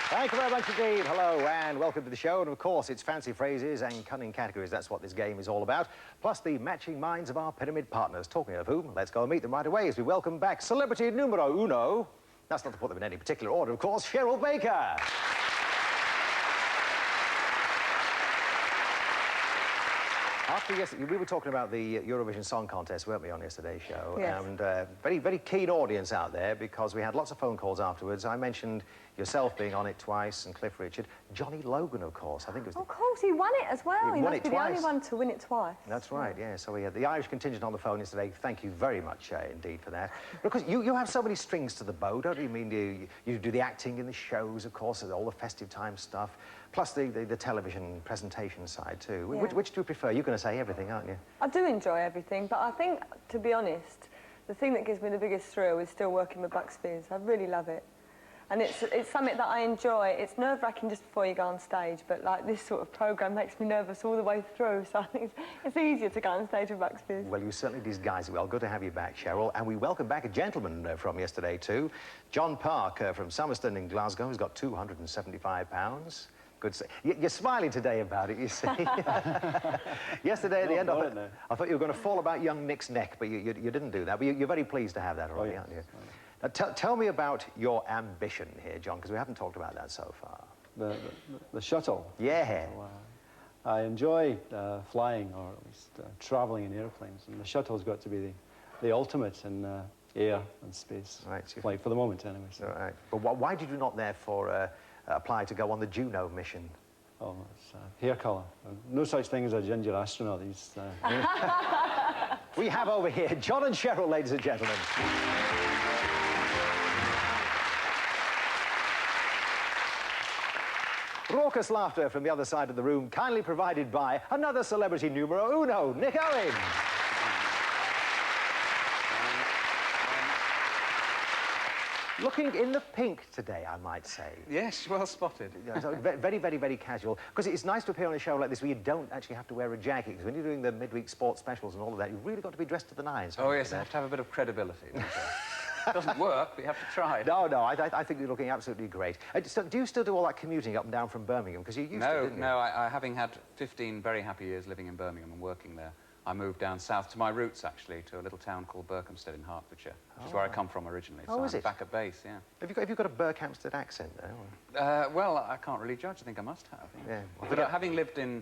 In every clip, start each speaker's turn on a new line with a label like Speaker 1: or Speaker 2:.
Speaker 1: Thank you very much indeed. Hello and welcome to the show. And of course, it's fancy phrases and cunning categories. That's what this game is all about. Plus the matching minds of our pyramid partners. Talking of whom, let's go and meet them right away as we welcome back celebrity numero uno. That's not to put them in any particular order, of course, Cheryl Baker. After yesterday, we were talking about the Eurovision Song Contest, weren't we, on yesterday's show?
Speaker 2: Yes.
Speaker 1: And very, very keen audience out there because we had lots of phone calls afterwards. I mentioned yourself being on it twice and Cliff Richard. Johnny Logan, of course, I think it was...
Speaker 2: Of course, he won it as well.
Speaker 1: He
Speaker 2: He
Speaker 1: won
Speaker 2: must
Speaker 1: it
Speaker 2: be
Speaker 1: twice.
Speaker 2: the only one to win it twice.
Speaker 1: That's right, yeah. So we had the Irish contingent on the phone yesterday. Thank you very much indeed for that. Because you have so many strings to the bow, don't you? I mean, you do the acting in the shows, of course, all the festive time stuff, plus the television presentation side too.
Speaker 2: Yeah.
Speaker 1: Which do you prefer? You're going to say everything, aren't you?
Speaker 2: I do enjoy everything, but I think, to be honest, the thing that gives me the biggest thrill is still working with Bucks Fizz. I really love it. And it's something that I enjoy. It's nerve-wracking just before you go on stage, but like this sort of programme makes me nervous all the way through, so I think it's easier to go on stage with Bucks Fizz.
Speaker 1: Well, you certainly disguise it well. Good to have you back, Cheryl. And we welcome back a gentleman from yesterday too. John Park from Summerston in Glasgow. He's got £275. Good. You're smiling today about it, you see. Yesterday at the end, I thought you were going to fall about young Nick's neck, but you didn't do that. But you're very pleased to have that already, aren't you? Now, tell me about your ambition here, John, because we haven't talked about that so far.
Speaker 3: The shuttle.
Speaker 1: Yeah.
Speaker 3: So, I enjoy flying, or at least travelling in airplanes, and the shuttle's got to be the ultimate in air and space.
Speaker 1: Right.
Speaker 3: Flight, for the moment, anyway. So.
Speaker 1: All right. But why did you not, therefore, apply to go on the Juno mission?
Speaker 3: Oh, it's hair colour. No such thing as a ginger astronaut.
Speaker 1: We have over here John and Cheryl, ladies and gentlemen. Raucous laughter from the other side of the room, kindly provided by another celebrity numero uno, Nick Owen. Looking in the pink today, I might say.
Speaker 4: Yes, well spotted.
Speaker 1: So very, very, very casual. Because it's nice to appear on a show like this where you don't actually have to wear a jacket. Because when you're doing the midweek sports specials and all of that, you've really got to be dressed to the nines.
Speaker 4: Oh, yes, I have to have a bit of credibility. It doesn't work, but you have to try.
Speaker 1: No, I think you're looking absolutely great. So do you still do all that commuting up and down from Birmingham? Because you used to, didn't you?
Speaker 4: No, having had 15 very happy years living in Birmingham and working there, I moved down south to my roots, actually, to a little town called Berkhamsted in Hertfordshire, which is where I come from originally.
Speaker 1: Oh,
Speaker 4: so
Speaker 1: is
Speaker 4: I'm
Speaker 1: it?
Speaker 4: back at base, yeah.
Speaker 1: Have you got a Berkhamsted accent there?
Speaker 4: Well, I can't really judge. I think I must have.
Speaker 1: Yeah.
Speaker 4: But having lived in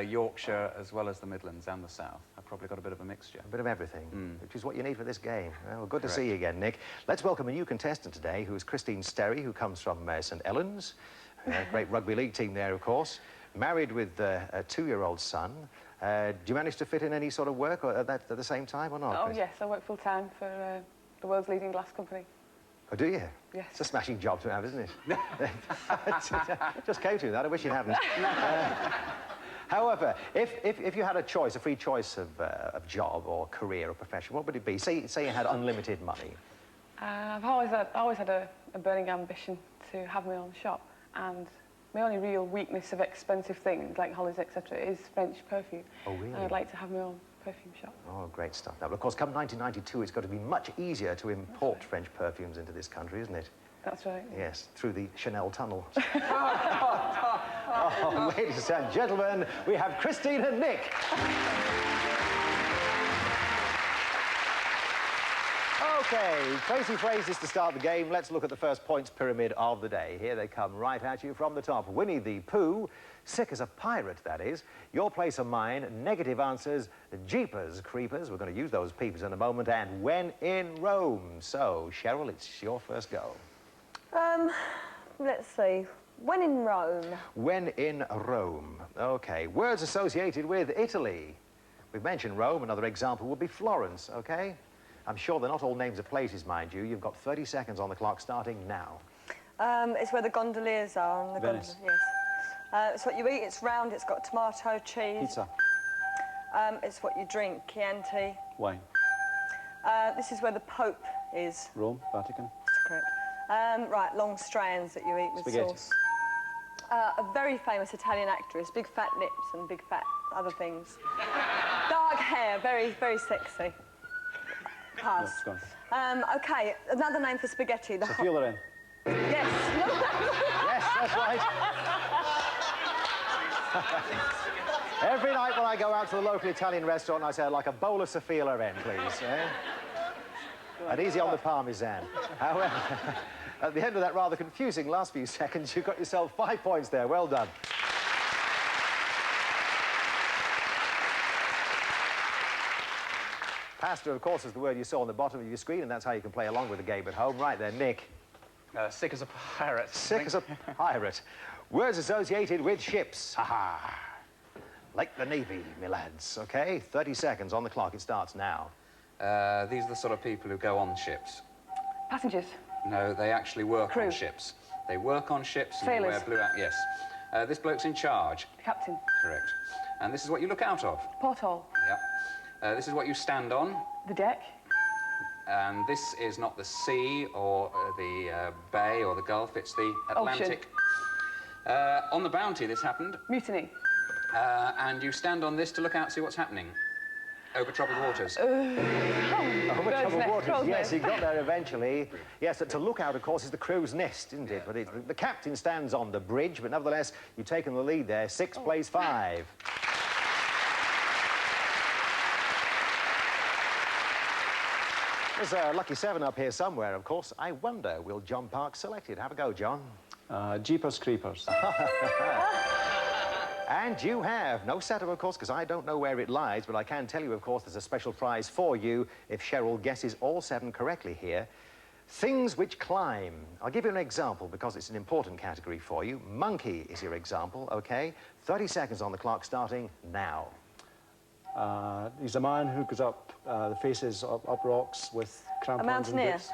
Speaker 4: Yorkshire as well as the Midlands and the South, I've probably got a bit of a mixture.
Speaker 1: A bit of everything, which is what you need for this game. Well, good to
Speaker 4: Correct.
Speaker 1: see you again, Nick. Let's welcome a new contestant today, who is Christine Sterry, who comes from St Helens. Great rugby league team there, of course. Married with a 2-year-old son. Do you manage to fit in any sort of work at the same time or not?
Speaker 5: Oh, yes, I work full-time for the world's leading glass company.
Speaker 1: Oh, do you?
Speaker 5: Yes.
Speaker 1: It's a smashing job to have, isn't it? Just came to that. I wish you hadn't. However, if you had a choice, a free choice of job or career or profession, what would it be? Say you had unlimited money.
Speaker 5: I've always had a burning ambition to have my own shop, and my only real weakness of expensive things like Hollies, etc., is French perfume.
Speaker 1: Oh, really?
Speaker 5: And I'd like to have my own perfume shop.
Speaker 1: Oh, great stuff. Now, of course, come 1992, it's got to be much easier to import French perfumes into this country, isn't it?
Speaker 5: That's right.
Speaker 1: Yes, through the Chanel tunnel. Oh, ladies and gentlemen, we have Christine and Nick. OK, crazy phrases to start the game. Let's look at the first points pyramid of the day. Here they come right at you from the top. Winnie the Pooh, sick as a pirate, that is. Your place or mine, negative answers, jeepers creepers. We're going to use those peepers in a moment. And when in Rome. So, Cheryl, it's your first go.
Speaker 2: Let's see. When in Rome.
Speaker 1: When in Rome. OK, words associated with Italy. We've mentioned Rome. Another example would be Florence, OK? I'm sure they're not all names of places, mind you. You've got 30 seconds on the clock starting now.
Speaker 2: It's where the gondoliers are. On the
Speaker 3: Venice.
Speaker 2: Yes. It's what you eat. It's round. It's got tomato, cheese.
Speaker 3: Pizza.
Speaker 2: It's what you drink. Chianti.
Speaker 3: Wine.
Speaker 2: This is where the Pope is.
Speaker 3: Rome. Vatican.
Speaker 2: That's correct. Right, long strands that you eat with
Speaker 3: Spaghetti.
Speaker 2: sauce. A very famous Italian actress, big fat lips and big fat other things. Dark hair, very, very sexy. Pass.
Speaker 3: No, it's gone.
Speaker 2: OK, another name for spaghetti.
Speaker 3: Sophia Loren.
Speaker 2: Yes.
Speaker 1: Yes, that's right. Every night when I go out to the local Italian restaurant, I say, I'd like a bowl of Sophia Loren, please. Eh? And easy on the Parmesan. However, at the end of that rather confusing last few seconds, you got yourself 5 points there. Well done. Pasta, of course, is the word you saw on the bottom of your screen, and that's how you can play along with the game at home. Right there, Nick.
Speaker 4: Sick as a pirate.
Speaker 1: Sick as a pirate. Words associated with ships. Ha-ha. Like the Navy, me lads. OK, 30 seconds on the clock. It starts now.
Speaker 4: These are the sort of people who go on ships.
Speaker 5: Passengers.
Speaker 4: No, they actually work
Speaker 5: Crew.
Speaker 4: on ships. They work on ships and
Speaker 5: Sailors.
Speaker 4: they wear blue out. Yes. This bloke's in charge.
Speaker 5: Captain.
Speaker 4: Correct. And this is what you look out of.
Speaker 5: Porthole.
Speaker 4: Yep. This is what you stand on.
Speaker 5: The deck.
Speaker 4: And this is not the sea or the bay or the Gulf, it's the Atlantic. On the Bounty, this happened.
Speaker 5: Mutiny.
Speaker 4: And you stand on this to look out, see what's happening over troubled waters.
Speaker 1: Over
Speaker 5: Bird's
Speaker 1: troubled
Speaker 5: nest,
Speaker 1: waters.
Speaker 5: crow's
Speaker 1: Yes,
Speaker 5: nest.
Speaker 1: he got there eventually. Yes, to look out, of course, is the crow's nest, isn't it? But the captain stands on the bridge, but nevertheless, you've taken the lead there. 6 plays 5. There's a lucky 7 up here somewhere, of course. I wonder, will John Park select it? Have a go, John.
Speaker 3: Jeepers Creepers.
Speaker 1: And you have. No setup, of course, because I don't know where it lies, but I can tell you, of course, there's a special prize for you if Cheryl guesses all 7 correctly here. Things which climb. I'll give you an example because it's an important category for you. Monkey is your example, OK? 30 seconds on the clock starting now.
Speaker 3: He's a man who goes up the faces up rocks with crampons and
Speaker 2: mountaineer.
Speaker 3: boots.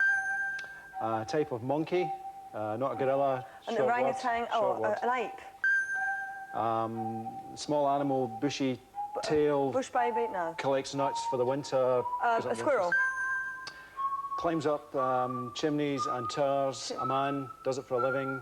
Speaker 3: A type of monkey, not a gorilla.
Speaker 2: An
Speaker 3: short
Speaker 2: orangutan.
Speaker 3: words, short words.
Speaker 2: An ape.
Speaker 3: Small animal, bushy tail,
Speaker 2: Bush baby. No.
Speaker 3: collects nuts for the winter. goes up
Speaker 2: A squirrel.
Speaker 3: bushes. Climbs up chimneys and towers. A man does it for a living.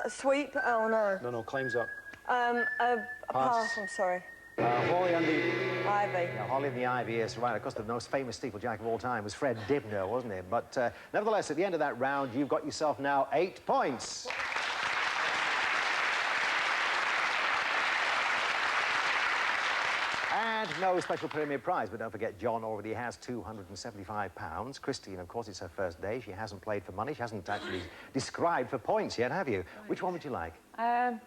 Speaker 2: A sweep. Oh no.
Speaker 3: No, climbs up.
Speaker 2: A
Speaker 3: Pass.
Speaker 2: pass. I'm sorry.
Speaker 3: Holly and the...
Speaker 2: Ivy.
Speaker 1: Now, Holly and the Ivy is right. Of course, the most famous steeplejack of all time was Fred Dibner, wasn't it? But nevertheless, at the end of that round, you've got yourself now 8 points. And no special Premier Prize, but don't forget, John already has £275. Christine, of course, it's her first day. She hasn't played for money. She hasn't actually described for points yet, have you? Which one would you like?
Speaker 5: I'm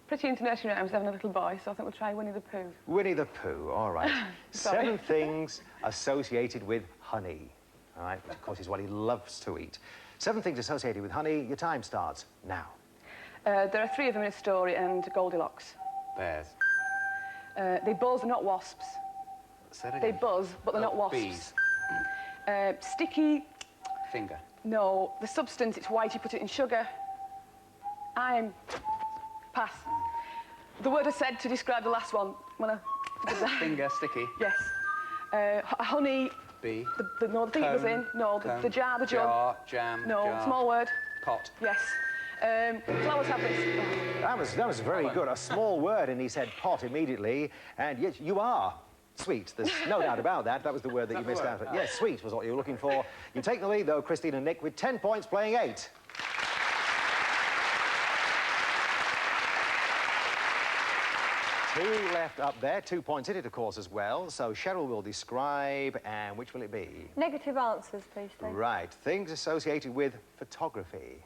Speaker 5: pretty into nursery rhymes, having a little boy, so I think we'll try Winnie the Pooh.
Speaker 1: Winnie the Pooh, all right.
Speaker 5: Sorry.
Speaker 1: 7 things associated with honey, all right, which, of course, is what he loves to eat. 7 things associated with honey. Your time starts now.
Speaker 5: There are 3 of them in a story, and Goldilocks.
Speaker 4: Bears.
Speaker 5: They buzz, not wasps.
Speaker 4: Say that
Speaker 5: They
Speaker 4: again.
Speaker 5: buzz, but they're not wasps.
Speaker 4: Bees.
Speaker 5: Sticky,
Speaker 4: Finger.
Speaker 5: no. The substance, it's white, you put it in sugar. Pass. The word I said to describe the last one when I did that.
Speaker 4: Finger, sticky.
Speaker 5: Yes. Honey,
Speaker 4: Bee.
Speaker 5: the thing it was in. No,
Speaker 4: Cone.
Speaker 5: the jar, the jug.
Speaker 4: Jar, jam,
Speaker 5: No,
Speaker 4: jar.
Speaker 5: small word.
Speaker 4: Pot.
Speaker 5: Yes. Flowers have this.
Speaker 1: That was very good. A small word, and he said pot immediately. And yes, you are sweet. There's no doubt about that. That was the word that you missed out on. Yes, sweet was what you were looking for. You take the lead, though, Christine and Nick, with 10 points, playing 8. Two left up there, 2 points in it, of course, as well. So Cheryl will describe, and which will it be?
Speaker 2: Negative answers, please, Steve.
Speaker 1: Right, things associated with photography,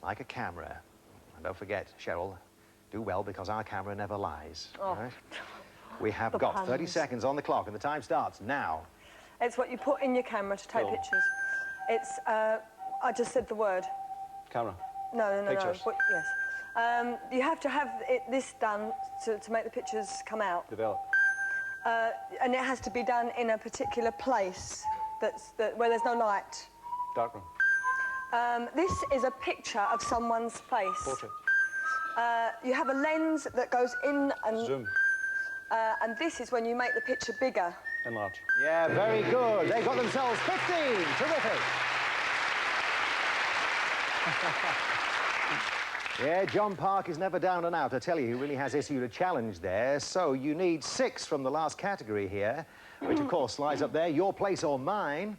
Speaker 1: like a camera. And don't forget, Cheryl, do well because our camera never lies.
Speaker 2: Oh.
Speaker 1: Right? We have
Speaker 2: The
Speaker 1: got 30
Speaker 2: puns.
Speaker 1: seconds on the clock, and the time starts now.
Speaker 2: It's what you put in your camera to take
Speaker 3: Cool.
Speaker 2: pictures. It's, I just said the word.
Speaker 3: Camera.
Speaker 2: No.
Speaker 3: Pictures.
Speaker 2: But, yes. You have to have this done to make the pictures come out.
Speaker 3: Develop.
Speaker 2: And it has to be done in a particular place where there's no light.
Speaker 3: Darkroom.
Speaker 2: This is a picture of someone's face.
Speaker 3: Portrait.
Speaker 2: You have a lens that goes in
Speaker 3: Zoom.
Speaker 2: and this is when you make the picture bigger.
Speaker 3: Enlarge.
Speaker 1: Yeah, very good. They got themselves 15. Terrific. Yeah, John Park is never down and out. I tell you, he really has issued a challenge there. So you need 6 from the last category here, which, of course, lies up there, your place or mine.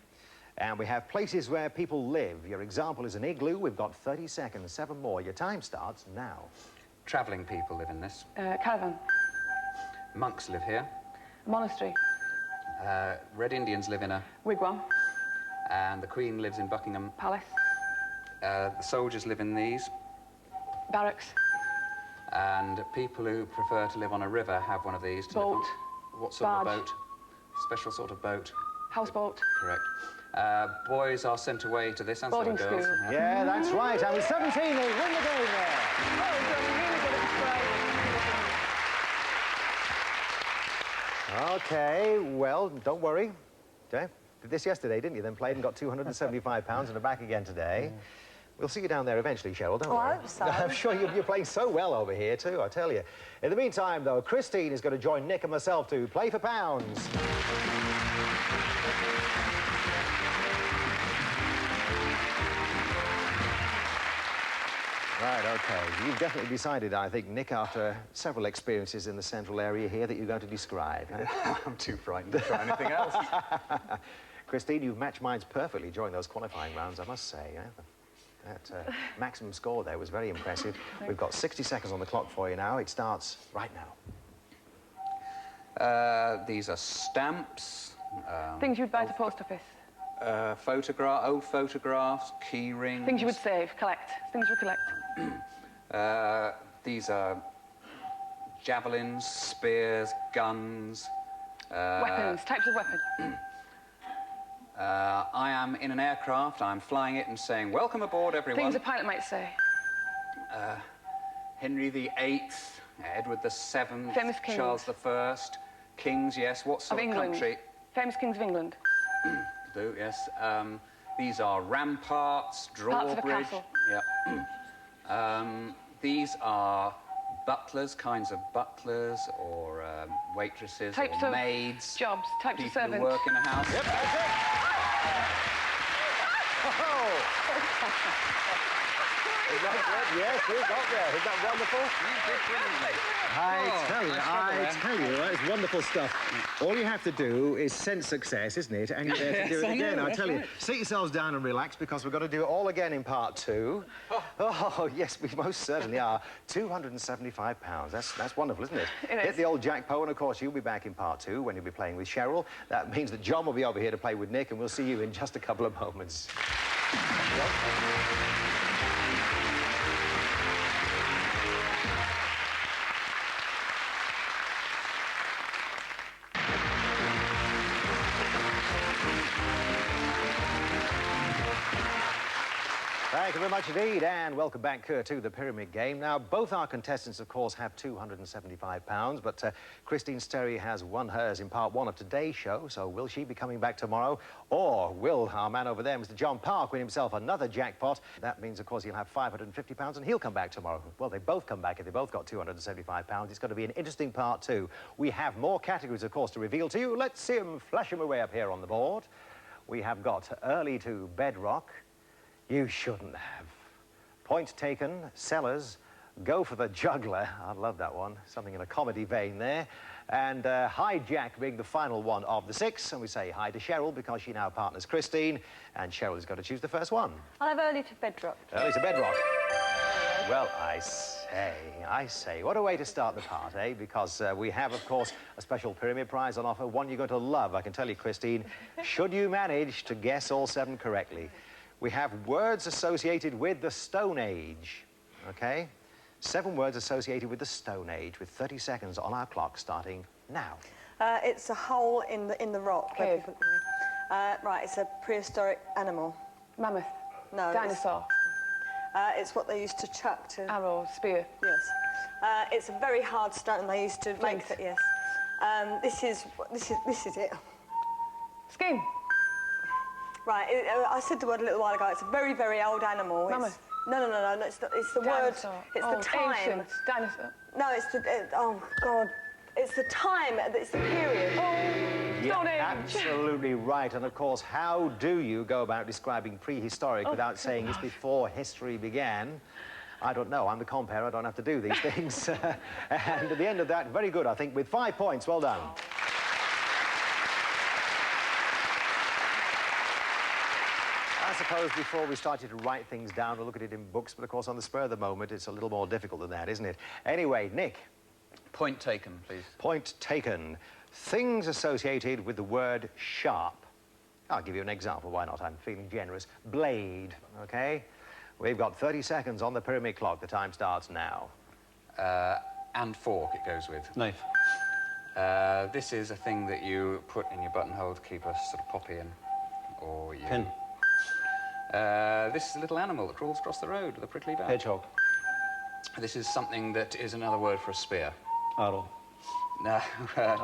Speaker 1: And we have places where people live. Your example is an igloo. We've got 30 seconds, 7 more. Your time starts now.
Speaker 4: Travelling people live in this.
Speaker 5: Caravan.
Speaker 4: Monks live here.
Speaker 5: Monastery.
Speaker 4: Red Indians live in a...
Speaker 5: Wigwam.
Speaker 4: And the Queen lives in Buckingham.
Speaker 5: Palace.
Speaker 4: The soldiers live in these.
Speaker 5: Barracks.
Speaker 4: And people who prefer to live on a river have one of these to live
Speaker 5: Boat.
Speaker 4: on. What sort of a
Speaker 5: Barge.
Speaker 4: boat? Special sort of boat.
Speaker 5: Houseboat.
Speaker 4: Correct. Boys are sent away to this, and so are
Speaker 5: Boarding
Speaker 4: girls.
Speaker 5: school.
Speaker 1: Yeah, that's right. And with 17, they win the game there.
Speaker 5: Oh, you're really good at describing.
Speaker 1: Okay, well, don't worry. Okay. Did this yesterday, didn't you? Then played and got £275 and are back again today. We'll see you down there eventually, Cheryl, don't
Speaker 2: Oh,
Speaker 1: worry.
Speaker 2: I hope so.
Speaker 1: I'm sure you're playing so well over here, too, I tell you. In the meantime, though, Christine is going to join Nick and myself to play for pounds. Right, OK. You've definitely decided, I think, Nick, after several experiences in the central area here, that you're going to describe.
Speaker 4: I'm too frightened to try anything else.
Speaker 1: Christine, you've matched minds perfectly during those qualifying rounds, I must say. That maximum score there was very impressive. We've got 60 seconds on the clock for you now. It starts right now.
Speaker 4: These are stamps.
Speaker 5: Things you would buy at the post office.
Speaker 4: Old photographs, key rings.
Speaker 5: Things you would save, collect. Things you would collect.
Speaker 4: These are javelins, spears, guns.
Speaker 5: Weapons, types of weapons.
Speaker 4: I am in an aircraft. I'm flying it and saying, "Welcome aboard, everyone."
Speaker 5: Things a pilot might say.
Speaker 4: Henry VIII, Edward VII,
Speaker 5: Famous kings.
Speaker 4: Charles I, kings. Yes. What sort
Speaker 5: Of
Speaker 4: of
Speaker 5: England.
Speaker 4: country?
Speaker 5: Famous kings of England.
Speaker 4: Do yes. These are ramparts,
Speaker 5: Parts of a
Speaker 4: drawbridge.
Speaker 5: castle.
Speaker 4: Yeah. These are butlers, kinds of butlers, or waitresses,
Speaker 5: Types
Speaker 4: or
Speaker 5: of
Speaker 4: maids.
Speaker 5: jobs, types of
Speaker 4: people who
Speaker 5: servants.
Speaker 4: work in a house.
Speaker 1: Yep, that's it. Is that good? Yes, we got there. Isn't that wonderful?
Speaker 4: You did brilliantly.
Speaker 1: I tell you, it's wonderful stuff. All you have to do is sense success, isn't it? And you're there to do it
Speaker 4: I
Speaker 1: again.
Speaker 4: know,
Speaker 1: I tell you,
Speaker 4: that's right.
Speaker 1: sit yourselves down and relax because we're going to do it all again in part 2. Oh, yes, we most certainly are. £275. That's wonderful, isn't it?
Speaker 5: It
Speaker 1: Hit
Speaker 5: is.
Speaker 1: the old jackpot, and of course you'll be back in part 2 when you'll be playing with Cheryl. That means that John will be over here to play with Nick, and we'll see you in just a couple of moments. Thank you very much indeed, and welcome back to the Pyramid Game. Now, both our contestants, of course, have £275, but Christine Sterry has won hers in part 1 of today's show, so will she be coming back tomorrow? Or will our man over there, Mr. John Park, win himself another jackpot? That means, of course, he'll have £550 and he'll come back tomorrow. Well, they both come back if they both got £275. It's going to be an interesting part 2. We have more categories, of course, to reveal to you. Let's see them, flash them away up here on the board. We have got early to bedrock. You shouldn't have. Point taken, Sellers, go for the juggler. I love that one. Something in a comedy vein there. And hijack being the final one of the 6. And we say hi to Cheryl because she now partners Christine. And Cheryl is going to choose the first one.
Speaker 2: I'll have early to bedrock.
Speaker 1: Early to bedrock. Well, I say. What a way to start the part, eh? Because we have, of course, a special pyramid prize on offer. One you're going to love, I can tell you, Christine, should you manage to guess all 7 correctly. We have words associated with the Stone Age, OK? 7 words associated with the Stone Age, with 30 seconds on our clock starting now.
Speaker 2: It's a hole in the rock.
Speaker 5: Cave.
Speaker 2: Right, it's a prehistoric animal.
Speaker 5: Mammoth.
Speaker 2: No.
Speaker 5: Dinosaur.
Speaker 2: It's what they used to chuck to...
Speaker 5: Arrow. Spear.
Speaker 2: Yes. It's a very hard stone they used to make
Speaker 5: Flint.
Speaker 2: it, yes. This is it.
Speaker 5: Skin.
Speaker 2: Right, I said the word a little while ago. It's a very, very old animal.
Speaker 5: Mammoth.
Speaker 2: No, it's the
Speaker 5: Dinosaur.
Speaker 2: word. It's
Speaker 5: Oh,
Speaker 2: the time.
Speaker 5: ancient. Dinosaur.
Speaker 2: No, it's the... oh, God. It's the time. It's the period.
Speaker 5: Stone Age.
Speaker 1: Absolutely right. And, of course, how do you go about describing prehistoric without saying it's before history began? I don't know. I'm the compere. I don't have to do these things. And at the end of that, very good, I think, with 5 points. Well done. suppose before we started to write things down, we'll look at it in books, but of course on the spur of the moment, it's a little more difficult than that, isn't it? Anyway, Nick.
Speaker 4: Point taken, please.
Speaker 1: Point taken. Things associated with the word sharp. I'll give you an example, why not? I'm feeling generous. Blade, okay? We've got 30 seconds on the pyramid clock. The time starts now.
Speaker 4: And fork it goes with.
Speaker 3: Knife.
Speaker 4: This is a thing that you put in your buttonhole to keep a sort of poppy in. Or you...
Speaker 3: Pin.
Speaker 4: This is a little animal that crawls across the road with a prickly back.
Speaker 3: Hedgehog.
Speaker 4: This is something that is another word for a spear.
Speaker 3: Arrow.
Speaker 4: No,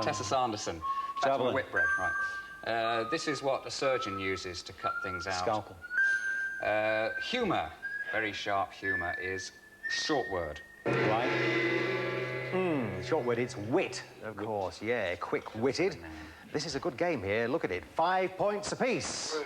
Speaker 4: Tessa Sanderson. That's
Speaker 3: Javelin.
Speaker 4: Whitbread, right. This is what a surgeon uses to cut things out.
Speaker 3: Scalpel.
Speaker 4: Humour, very sharp humour, is short word.
Speaker 3: Line.
Speaker 1: Short word, it's wit, of course. Yeah, quick-witted. This is a good game here. Look at it. 5 points apiece.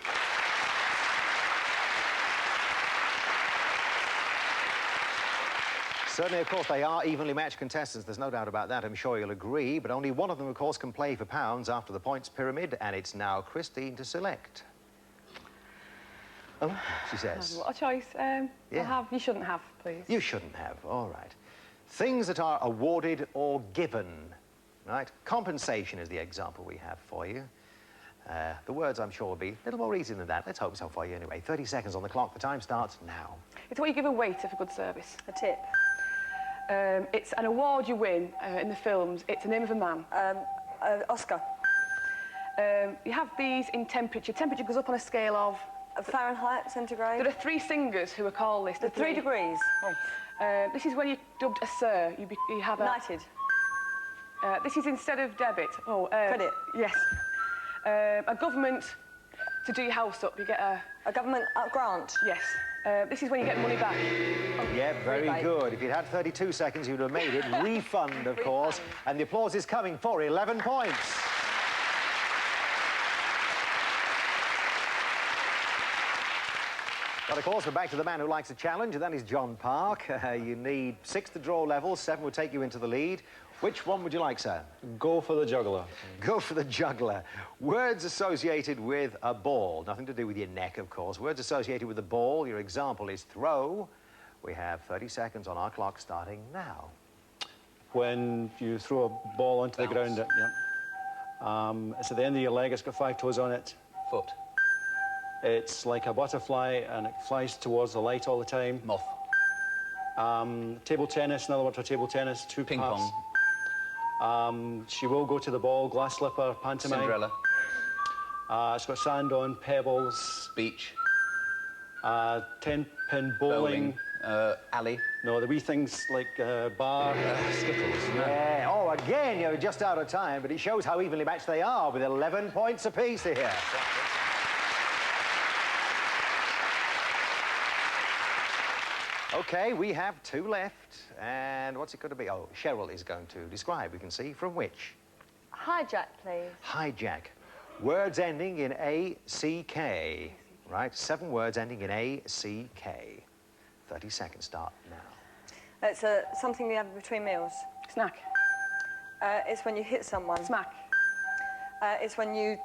Speaker 1: Certainly, of course, they are evenly matched contestants. There's no doubt about that. I'm sure you'll agree. But only one of them, of course, can play for pounds after the points pyramid. And it's now Christine to select. Oh, she says.
Speaker 5: What a choice.
Speaker 1: Yeah.
Speaker 5: I'll have, you shouldn't have, please.
Speaker 1: You shouldn't have. All right. Things that are awarded or given. Right? Compensation is the example we have for you. The words, I'm sure, will be a little more easy than that. Let's hope so for you anyway. 30 seconds on the clock. The time starts now.
Speaker 5: It's what you give a waiter for good service.
Speaker 2: A tip.
Speaker 5: It's an award you win in the films. It's the name of a man.
Speaker 2: Oscar.
Speaker 5: You have these in temperature. Temperature goes up on a scale of...
Speaker 2: Fahrenheit, centigrade.
Speaker 5: There are 3 singers who are called this.
Speaker 2: The 3 degrees. Oh.
Speaker 5: This is when you're dubbed a sir. You have a...
Speaker 2: Knighted.
Speaker 5: This is instead of debit. Oh,
Speaker 2: Credit.
Speaker 5: Yes. A government to do your house up. You get a...
Speaker 2: A government grant.
Speaker 5: Yes. This is when you get money back.
Speaker 1: Yeah, very
Speaker 2: Rebate.
Speaker 1: good. If you'd had 32 seconds, you'd have made it. Refund, of course. And the applause is coming for 11 points. But, of course, we're back to the man who likes a challenge, and that is John Park. You need 6 to draw level. 7 would take you into the lead. Which one would you like, sir?
Speaker 3: Go for the juggler.
Speaker 1: Go for the juggler. Words associated with a ball. Nothing to do with your neck, of course. Words associated with a ball. Your example is throw. We have 30 seconds on our clock starting now.
Speaker 3: When you throw a ball onto the ground, it's at the end of your leg, it's got 5 toes on it.
Speaker 4: Foot.
Speaker 3: It's like a butterfly and it flies towards the light all the time.
Speaker 4: Moth.
Speaker 3: Table tennis, another word for table tennis, 2
Speaker 4: Ping
Speaker 3: parts.
Speaker 4: pong.
Speaker 3: She will go to the ball, glass slipper, pantomime.
Speaker 4: Cinderella.
Speaker 3: It's got sand on, pebbles.
Speaker 4: Beach.
Speaker 3: 10-pin bowling.
Speaker 4: Alley.
Speaker 3: No, the wee things like bar.
Speaker 4: Skittles. No.
Speaker 1: Yeah. Oh, again, you're just out of time, but it shows how evenly matched they are with 11 points apiece here. OK, we have 2 left. And what's it going to be? Oh, Cheryl is going to describe, we can see, from which?
Speaker 2: Hijack, please.
Speaker 1: Hijack. Words ending in A-C-K. Right? 7 words ending in A-C-K. 30 seconds start now.
Speaker 2: It's something you have between meals.
Speaker 5: Snack.
Speaker 2: It's when you hit someone.
Speaker 5: Smack.
Speaker 2: It's when you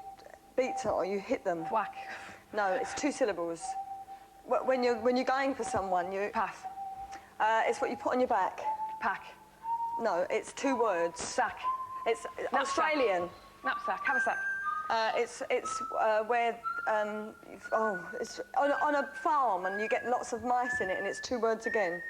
Speaker 2: beat someone or you hit them.
Speaker 5: Whack.
Speaker 2: No, it's 2 syllables. When you're going for someone, you...
Speaker 5: Pass.
Speaker 2: It's what you put on your back.
Speaker 5: Pack.
Speaker 2: No, it's 2 words.
Speaker 5: Sack.
Speaker 2: It's
Speaker 5: Knapsack.
Speaker 2: Australian.
Speaker 5: Knapsack. Have a sack.
Speaker 2: It's where it's on a farm and you get lots of mice in it and it's 2 words again.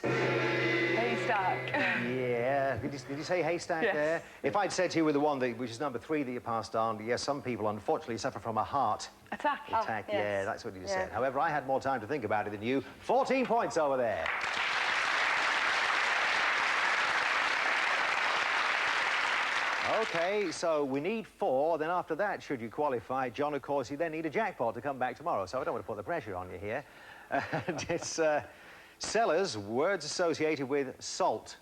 Speaker 5: Haystack.
Speaker 1: Yeah. Did you say haystack
Speaker 5: Yes.
Speaker 1: there? If I'd said to you with the one which is number 3 that you passed on, yes, some people unfortunately suffer from a heart
Speaker 5: Attack.
Speaker 1: attack.
Speaker 2: yes.
Speaker 1: Yeah, that's what you
Speaker 2: Yeah.
Speaker 1: said. However, I had more time to think about it than you. 14 points over there. OK, so we need 4. Then after that, should you qualify, John, of course, you then need a jackpot to come back tomorrow. So I don't want to put the pressure on you here. And it's Sellers, words associated with salt.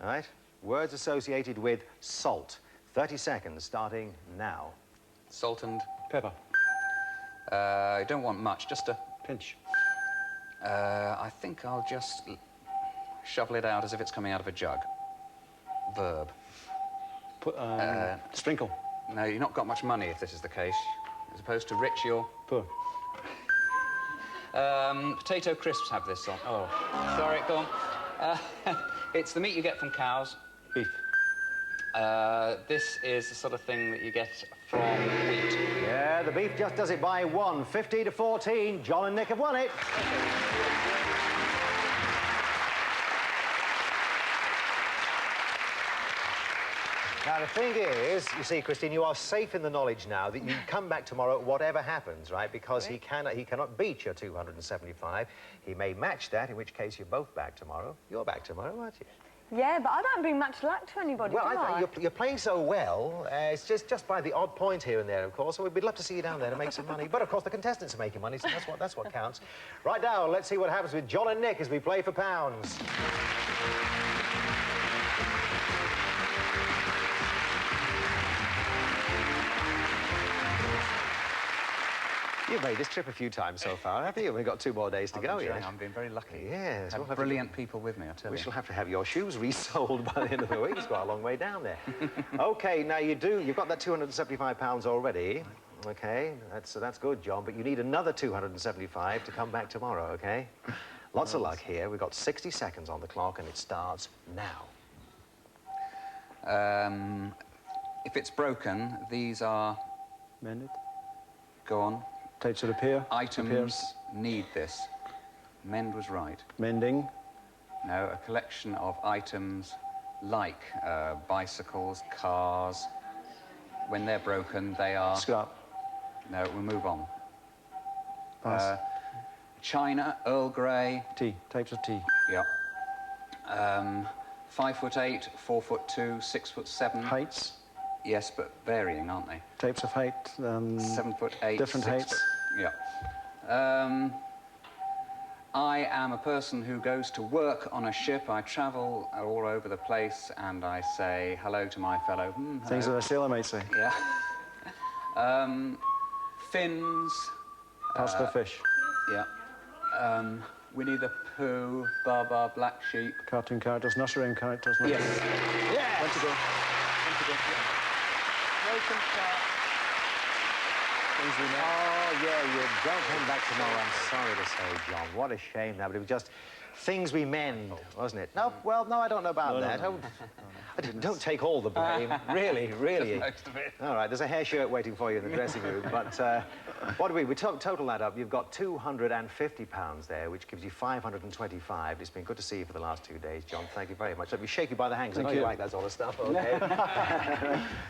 Speaker 1: All right? Words associated with salt. 30 seconds starting now.
Speaker 4: Salt and...
Speaker 3: Pepper.
Speaker 4: I don't want much, just a...
Speaker 3: Pinch.
Speaker 4: I think I'll just shovel it out as if it's coming out of a jug. Verb.
Speaker 3: Put, sprinkle.
Speaker 4: No, you've not got much money if this is the case. As opposed to rich, you're...
Speaker 3: Poor.
Speaker 4: Potato crisps have this on. Oh, sorry, go on. It's the meat you get from cows.
Speaker 3: Beef.
Speaker 4: This is the sort of thing that you get from wheat.
Speaker 1: Yeah, the beef just does it by one. 50 to 14. John and Nick have won it. Now, the thing is, you see, Christine, you are safe in the knowledge now that you can come back tomorrow whatever happens, right? Because he cannot beat your 275. He may match that, in which case you're both back tomorrow. You're back tomorrow, aren't you?
Speaker 2: Yeah, but I don't bring much luck to anybody,
Speaker 1: Well,
Speaker 2: do I?
Speaker 1: you're playing so well. It's just by the odd point here and there, of course. So we'd love to see you down there to make some money. But, of course, the contestants are making money, so that's what counts. Right now, let's see what happens with John and Nick as we play for pounds. You've made this trip a few times so far, haven't you? We've got 2 more days to go yet.
Speaker 4: I'm being very lucky.
Speaker 1: Yes.
Speaker 4: Have brilliant people with me, I tell you.
Speaker 1: We shall have to have your shoes resold by the end of the week. It's quite a long way down there. OK, now you've got that £275 already. OK, that's good, John, but you need another 275 to come back tomorrow, OK? Lots of luck here. We've got 60 seconds on the clock, and it starts now.
Speaker 4: If it's broken, these are...
Speaker 3: Mended.
Speaker 4: Go on.
Speaker 3: Take to repair.
Speaker 4: Items
Speaker 3: Repairs.
Speaker 4: need this. Mend was right.
Speaker 3: Mending.
Speaker 4: No, a collection of items like bicycles, cars. When they're broken, they are...
Speaker 3: Scrap.
Speaker 4: No, we'll move on.
Speaker 3: Pass.
Speaker 4: China, Earl Grey.
Speaker 3: Tea. Types of tea.
Speaker 4: Yeah. 5'8", 4'2", 6'7".
Speaker 3: Heights.
Speaker 4: Yes, but varying, aren't they?
Speaker 3: Types of height.
Speaker 4: 7'8".
Speaker 3: Different
Speaker 4: 6
Speaker 3: heights.
Speaker 4: foot, yeah. I am a person who goes to work on a ship. I travel all over the place, and I say hello to my fellow.
Speaker 3: Things that
Speaker 4: hello.
Speaker 3: a sailor might say.
Speaker 4: Yeah. Fins.
Speaker 3: Pass for fish.
Speaker 4: Yeah. Winnie the Pooh, Baba, Black Sheep.
Speaker 3: Cartoon characters, nursery rhyme characters.
Speaker 4: Yes.
Speaker 1: Yeah.
Speaker 3: When to go. Things we know.
Speaker 1: Oh, yeah, you don't come back tomorrow, I'm sorry to say, John. What a shame that, but it was just things we mend, wasn't it? No, well, no, I don't know about that.
Speaker 3: No.
Speaker 1: Don't take all the blame. Really.
Speaker 4: Most of it.
Speaker 1: All right, there's a hair shirt waiting for you in the dressing room, but what do we total that up? You've got £250 there, which gives you 525. It's been good to see you for the last 2 days, John. Thank you very much. Let me shake you by the hand, 'cause I know you like that sort of stuff, okay?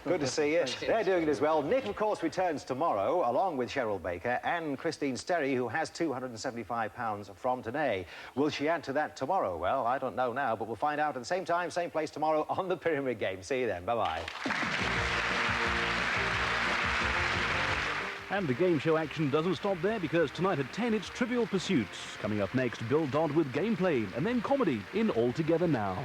Speaker 1: Good to see you. They're doing it as well. Nick, of course, returns tomorrow, along with Cheryl Baker and Christine Sterry, who has £275 from today. Will she add to that tomorrow? Well, I don't know now, but we'll find out at the same time, same place tomorrow on the Pyramid Game. See you then. Bye-bye.
Speaker 6: And the game show action doesn't stop there, because tonight at 10 it's Trivial Pursuits. Coming up next, Bill Dodd with gameplay and then comedy in All Together Now.